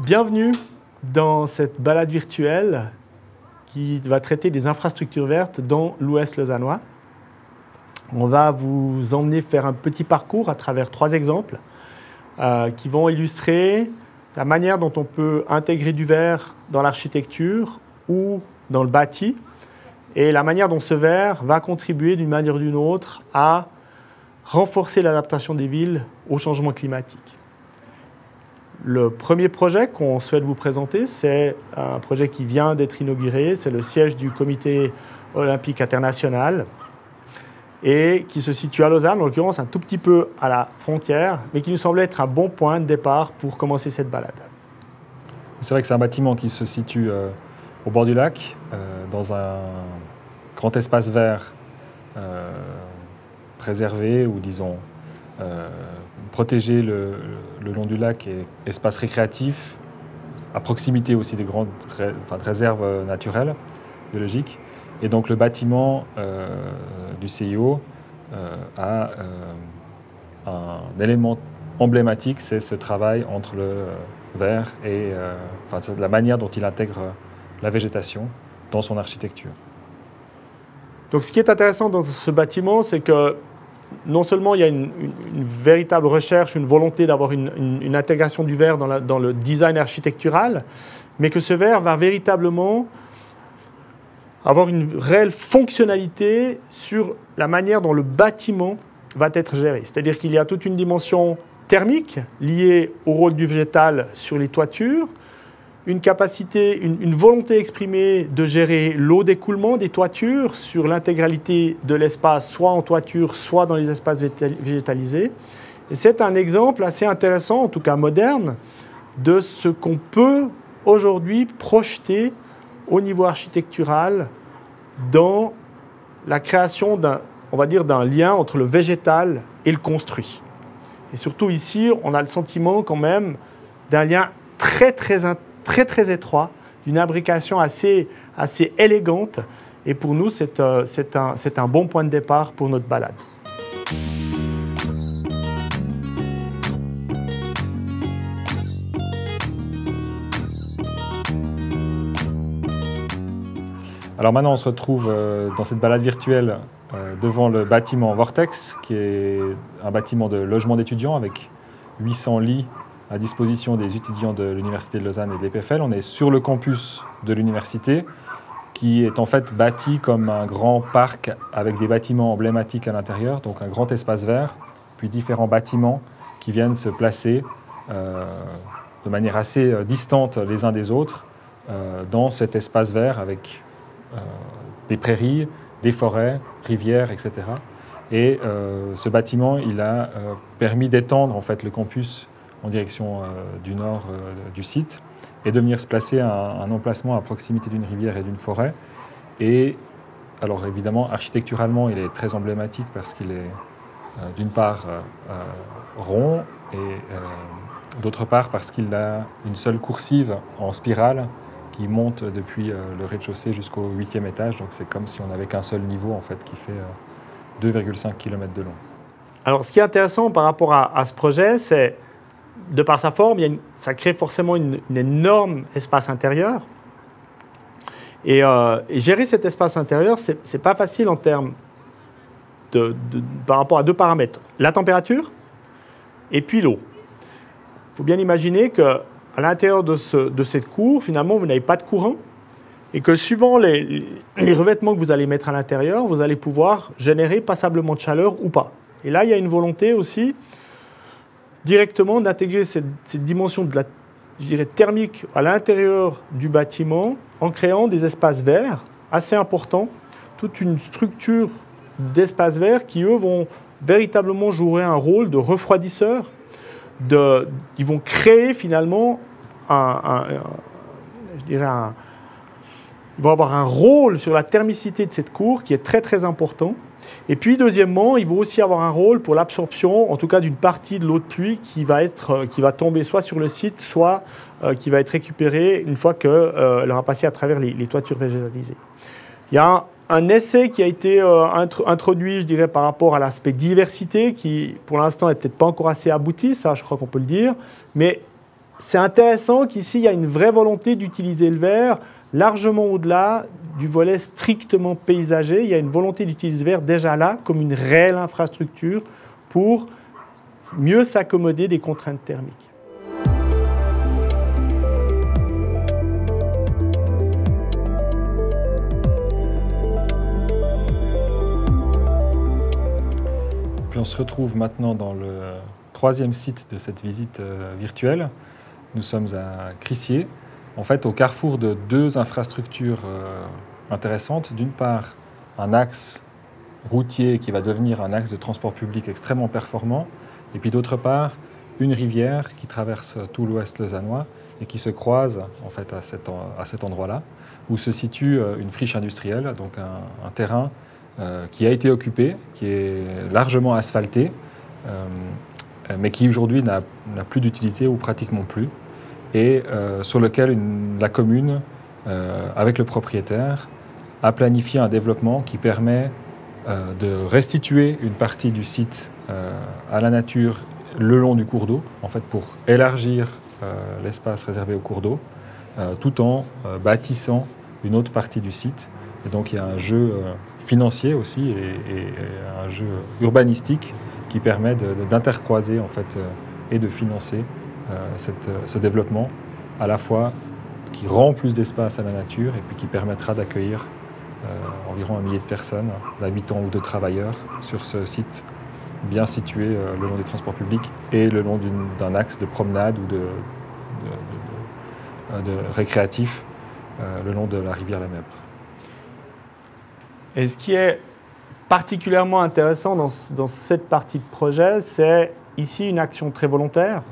Bienvenue dans cette balade virtuelle qui va traiter des infrastructures vertes dans l'Ouest lausannois. On va vous emmener faire un petit parcours à travers 3 exemples qui vont illustrer la manière dont on peut intégrer du verre dans l'architecture ou dans le bâti et la manière dont ce verre va contribuer d'une manière ou d'une autre à renforcer l'adaptation des villes au changement climatique. Le premier projet qu'on souhaite vous présenter, c'est un projet qui vient d'être inauguré. C'est le siège du Comité olympique international et qui se situe à Lausanne, en l'occurrence un tout petit peu à la frontière, mais qui nous semblait être un bon point de départ pour commencer cette balade. C'est vrai que c'est un bâtiment qui se situe au bord du lac, dans un grand espace vert préservé ou disons protégé le long du lac et espace récréatif, à proximité aussi des grandes réserves naturelles, biologiques. Et donc le bâtiment du CIO a un élément emblématique, c'est ce travail entre le verre et la manière dont il intègre la végétation dans son architecture. Donc ce qui est intéressant dans ce bâtiment, c'est que non seulement il y a une véritable recherche, une volonté d'avoir une intégration du verre dans le design architectural, mais que ce verre va véritablement avoir une réelle fonctionnalité sur la manière dont le bâtiment va être géré. C'est-à-dire qu'il y a toute une dimension thermique liée au rôle du végétal sur les toitures, une capacité, une volonté exprimée de gérer l'eau d'écoulement des toitures sur l'intégralité de l'espace, soit en toiture, soit dans les espaces végétalisés. Et c'est un exemple assez intéressant, en tout cas moderne, de ce qu'on peut aujourd'hui projeter au niveau architectural dans la création d'un lien entre le végétal et le construit. Et surtout ici, on a le sentiment quand même d'un lien très étroit, d'une imbrication assez élégante. Et pour nous, c'est un bon point de départ pour notre balade. Alors maintenant, on se retrouve dans cette balade virtuelle devant le bâtiment Vortex, qui est un bâtiment de logement d'étudiants avec 800 lits à disposition des étudiants de l'Université de Lausanne et de l'EPFL. On est sur le campus de l'université, qui est en fait bâti comme un grand parc avec des bâtiments emblématiques à l'intérieur, donc un grand espace vert, puis différents bâtiments qui viennent se placer de manière assez distante les uns des autres dans cet espace vert avec des prairies, des forêts, rivières, etc. Et ce bâtiment, il a permis d'étendre en fait le campus en direction du nord du site et de venir se placer à un emplacement à proximité d'une rivière et d'une forêt. Et alors évidemment, architecturalement, il est très emblématique parce qu'il est d'une part rond et d'autre part parce qu'il a une seule coursive en spirale qui monte depuis le rez-de-chaussée jusqu'au 8e étage. Donc c'est comme si on n'avait qu'un seul niveau en fait, qui fait 2,5 km de long. Alors ce qui est intéressant par rapport à ce projet, c'est de par sa forme, ça crée forcément une énorme espace intérieur. Et gérer cet espace intérieur, ce n'est pas facile en termes par rapport à 2 paramètres. La température et puis l'eau. Il faut bien imaginer qu'à l'intérieur de cette cour, finalement, vous n'avez pas de courant et que suivant les revêtements que vous allez mettre à l'intérieur, vous allez pouvoir générer passablement de chaleur ou pas. Et là, il y a une volonté aussi directement d'intégrer cette dimension thermique à l'intérieur du bâtiment en créant des espaces verts assez importants, toute une structure d'espaces verts qui, eux, vont véritablement jouer un rôle de refroidisseur. Ils vont créer finalement ils vont avoir un rôle sur la thermicité de cette cour qui est très important. Et puis, deuxièmement, ils vont aussi avoir un rôle pour l'absorption, en tout cas d'une partie de l'eau de pluie qui va tomber soit sur le site, soit qui va être récupérée une fois qu'elle aura passé à travers les toitures végétalisées. Il y a un essai qui a été introduit, je dirais, par rapport à l'aspect diversité, qui, pour l'instant, n'est peut-être pas encore assez abouti, ça, je crois qu'on peut le dire, mais c'est intéressant qu'ici, il y a une vraie volonté d'utiliser le verre largement au-delà du volet strictement paysager. Il y a une volonté d'utiliser le verre déjà là comme une réelle infrastructure pour mieux s'accommoder des contraintes thermiques. Puis on se retrouve maintenant dans le troisième site de cette visite virtuelle. Nous sommes à Crissier, en fait au carrefour de deux infrastructures intéressantes. D'une part, un axe routier qui va devenir un axe de transport public extrêmement performant, et puis d'autre part, une rivière qui traverse tout l'ouest lausannois et qui se croise en fait à cet endroit-là, où se situe une friche industrielle, donc un terrain qui a été occupé, qui est largement asphalté, mais qui aujourd'hui n'a plus d'utilité ou pratiquement plus, et sur lequel la commune, avec le propriétaire, a planifié un développement qui permet de restituer une partie du site à la nature le long du cours d'eau, en fait pour élargir l'espace réservé au cours d'eau, tout en bâtissant une autre partie du site. Et donc il y a un jeu financier aussi et un jeu urbanistique qui permet d'intercroiser en fait, et de financer ce développement, à la fois qui rend plus d'espace à la nature et puis qui permettra d'accueillir environ 1 millier de personnes, d'habitants ou de travailleurs sur ce site bien situé le long des transports publics et le long d'un axe de promenade ou de récréatif le long de la rivière La Mèbre. Et ce qui est particulièrement intéressant dans cette partie de projet, c'est ici une action très volontaire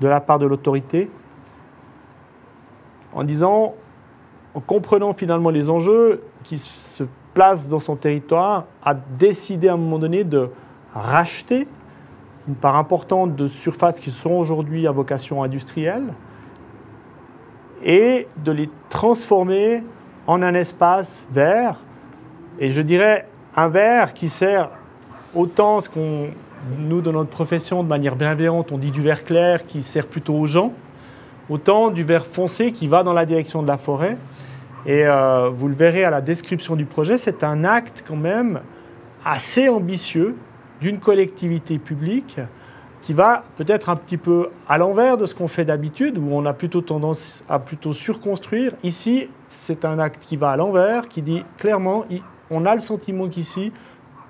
de la part de l'autorité, en disant, en comprenant finalement les enjeux qui se placent dans son territoire, a décidé à un moment donné de racheter une part importante de surfaces qui sont aujourd'hui à vocation industrielle et de les transformer en un espace vert. Et je dirais un verre qui sert autant ce qu'on, nous, dans notre profession, de manière bienveillante, on dit du verre clair qui sert plutôt aux gens, autant du verre foncé qui va dans la direction de la forêt. Et vous le verrez à la description du projet, c'est un acte quand même assez ambitieux d'une collectivité publique qui va peut-être un petit peu à l'envers de ce qu'on fait d'habitude, où on a plutôt tendance à plutôt surconstruire. Ici, c'est un acte qui va à l'envers, qui dit clairement, on a le sentiment qu'ici,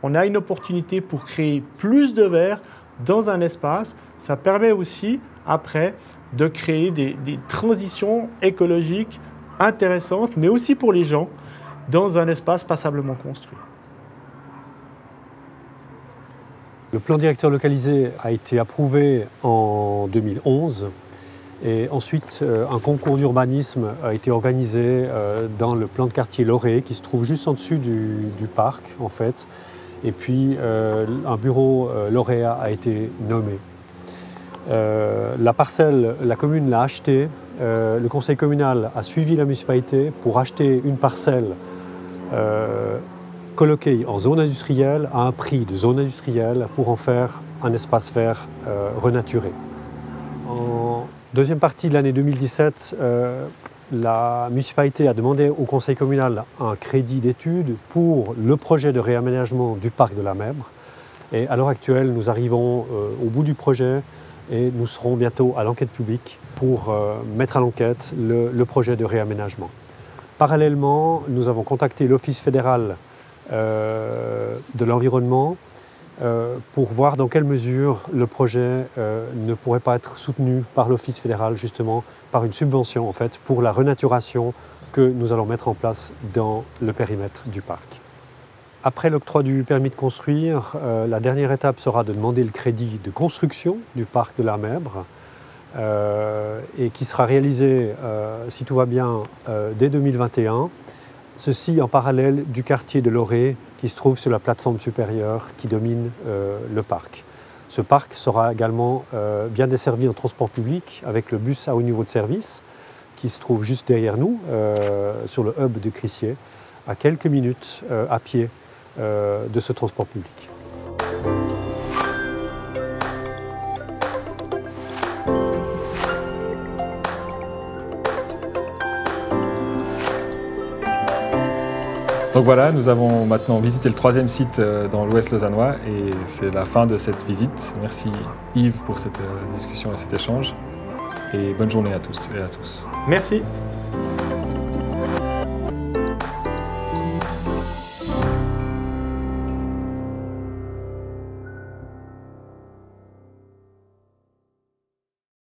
on a une opportunité pour créer plus de verre dans un espace. Ça permet aussi, après, de créer des transitions écologiques intéressantes, mais aussi pour les gens, dans un espace passablement construit. Le plan directeur localisé a été approuvé en 2011 et ensuite un concours d'urbanisme a été organisé dans le plan de quartier Loré qui se trouve juste en dessus du parc en fait. Et puis un bureau lauréat a été nommé. La parcelle, la commune l'a achetée, le conseil communal a suivi la municipalité pour acheter une parcelle coloquée en zone industrielle à un prix de zone industrielle pour en faire un espace vert renaturé. En deuxième partie de l'année 2017, la municipalité a demandé au conseil communal un crédit d'études pour le projet de réaménagement du parc de la Mèbre. Et à l'heure actuelle, nous arrivons au bout du projet et nous serons bientôt à l'enquête publique pour mettre à l'enquête le projet de réaménagement. Parallèlement, nous avons contacté l'Office fédéral de l'environnement pour voir dans quelle mesure le projet ne pourrait pas être soutenu par l'Office fédéral, justement par une subvention en fait, pour la renaturation que nous allons mettre en place dans le périmètre du parc. Après l'octroi du permis de construire, la dernière étape sera de demander le crédit de construction du parc de la Mèbre et qui sera réalisé, si tout va bien, dès 2021. Ceci en parallèle du quartier de Loré qui se trouve sur la plateforme supérieure qui domine le parc. Ce parc sera également bien desservi en transport public avec le bus à haut niveau de service qui se trouve juste derrière nous sur le hub de Crissier, à quelques minutes à pied de ce transport public. Donc voilà, nous avons maintenant visité le 3e site dans l'Ouest lausannois et c'est la fin de cette visite. Merci Yves pour cette discussion et cet échange et bonne journée à tous et à tous. Merci.